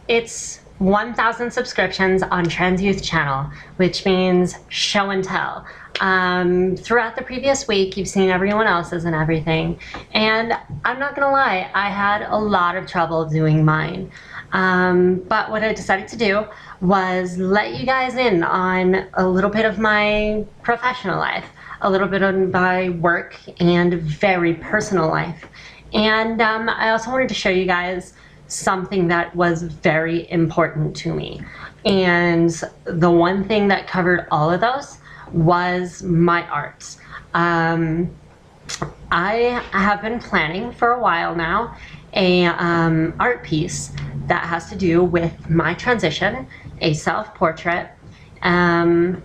It's 1,000 subscriptions on Trans Youth channel, which means show and tell. Throughout the previous week, you've seen everyone else's and everything, and I'm not gonna lie, I had a lot of trouble doing mine. But what I decided to do was let you guys in on a little bit of my professional life, a little bit of my work, and very personal life. And I also wanted to show you guys something that was very important to me. And the one thing that covered all of those was my art. I have been planning for a while now a art piece that has to do with my transition, a self-portrait, and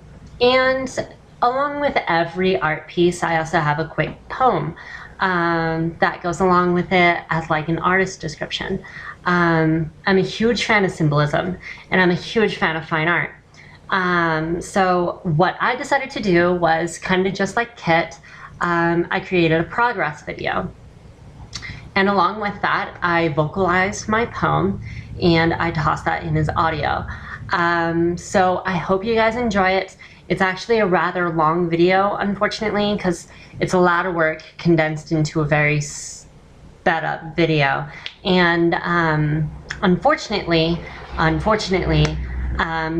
along with every art piece, I also have a quick poem that goes along with it as like an artist description. I'm a huge fan of symbolism, and I'm a huge fan of fine art. So what I decided to do was kind of just like Kit, I created a progress video. And along with that, I vocalized my poem and I tossed that in as audio. So I hope you guys enjoy it. It's actually a rather long video, unfortunately, because it's a lot of work condensed into a very sped up video. And unfortunately,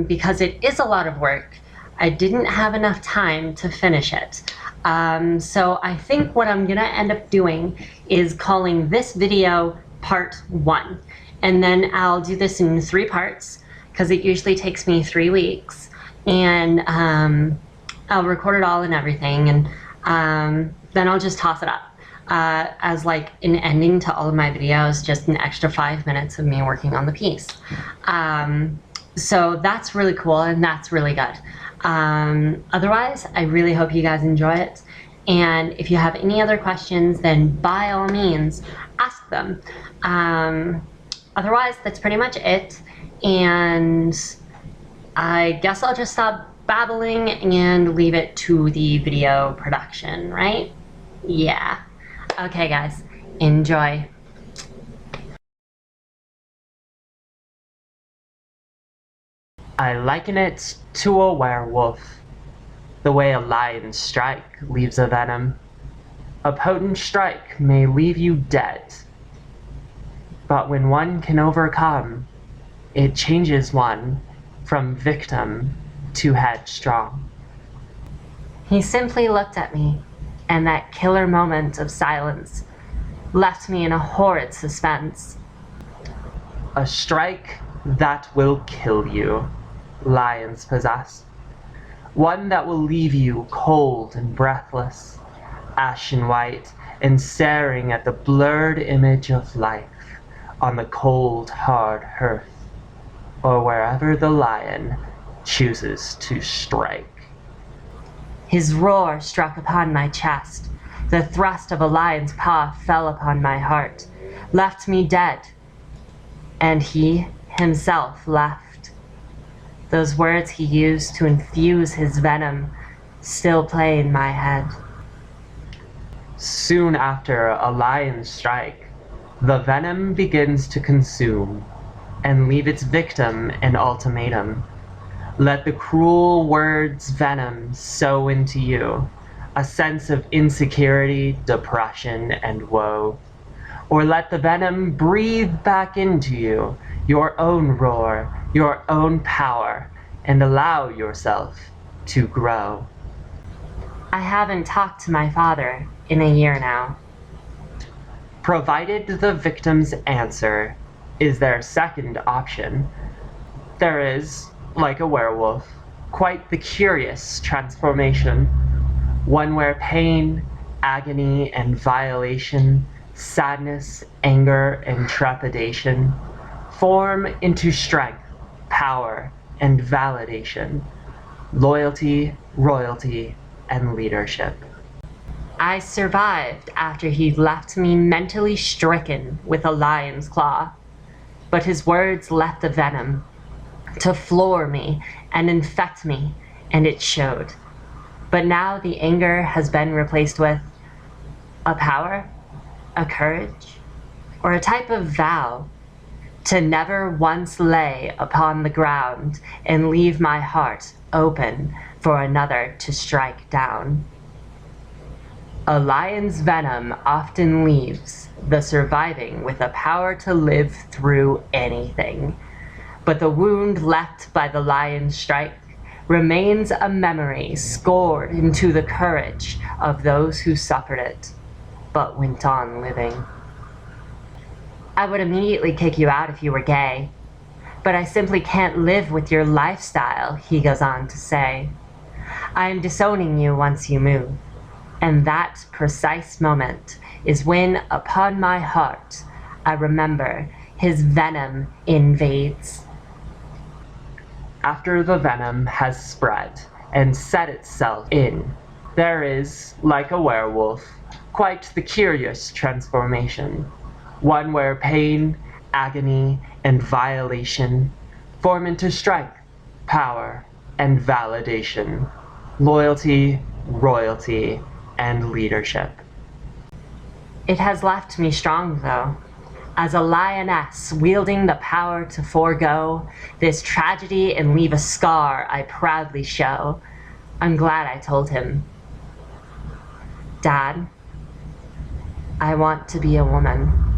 because it is a lot of work, I didn't have enough time to finish it. So I think what I'm gonna end up doing is calling this video part 1. And then I'll do this in 3 parts, because it usually takes me 3 weeks. And I'll record it all and everything, and then I'll just toss it up as like an ending to all of my videos, just an extra 5 minutes of me working on the piece. So that's really cool, and that's really good. Otherwise, I really hope you guys enjoy it. And if you have any other questions, then by all means, ask them. Otherwise, that's pretty much it. And I guess I'll just stop babbling and leave it to the video production, right? Yeah. Okay, guys, enjoy. I liken it to a werewolf, the way a lion's strike leaves a venom. A potent strike may leave you dead, but when one can overcome, it changes one from victim to headstrong. He simply looked at me, and that killer moment of silence left me in a horrid suspense. A strike that will kill you, lions possess. One that will leave you cold and breathless, ashen white, and staring at the blurred image of life on the cold, hard hearth, or wherever the lion chooses to strike. His roar struck upon my chest. The thrust of a lion's paw fell upon my heart, left me dead, and he himself left. Those words he used to infuse his venom still play in my head. Soon after a lion's strike, the venom begins to consume and leave its victim an ultimatum. Let the cruel word's venom sow into you a sense of insecurity, depression, and woe. Or let the venom breathe back into you your own roar, your own power, and allow yourself to grow. I haven't talked to my father in a year now. Provided the victim's answer is their second option, there is, like a werewolf, quite the curious transformation, one where pain, agony, and violation, sadness, anger, and trepidation form into strength, power, and validation, loyalty, royalty, and leadership. I survived after he left me mentally stricken with a lion's claw, but his words left the venom to floor me and infect me, and it showed. But now the anger has been replaced with a power, a courage, or a type of vow to never once lay upon the ground and leave my heart open for another to strike down. A lion's venom often leaves the surviving with a power to live through anything. But the wound left by the lion's strike remains a memory scored into the courage of those who suffered it, but went on living. I would immediately kick you out if you were gay, but I simply can't live with your lifestyle, he goes on to say. I am disowning you once you move, and that precise moment is when, upon my heart, I remember his venom invades. After the venom has spread and set itself in, there is, like a werewolf, quite the curious transformation, one where pain, agony, and violation form into strength, power, and validation, loyalty, royalty, and leadership. It has left me strong, though, as a lioness wielding the power to forego this tragedy and leave a scar I proudly show. I'm glad I told him. Dad, I want to be a woman.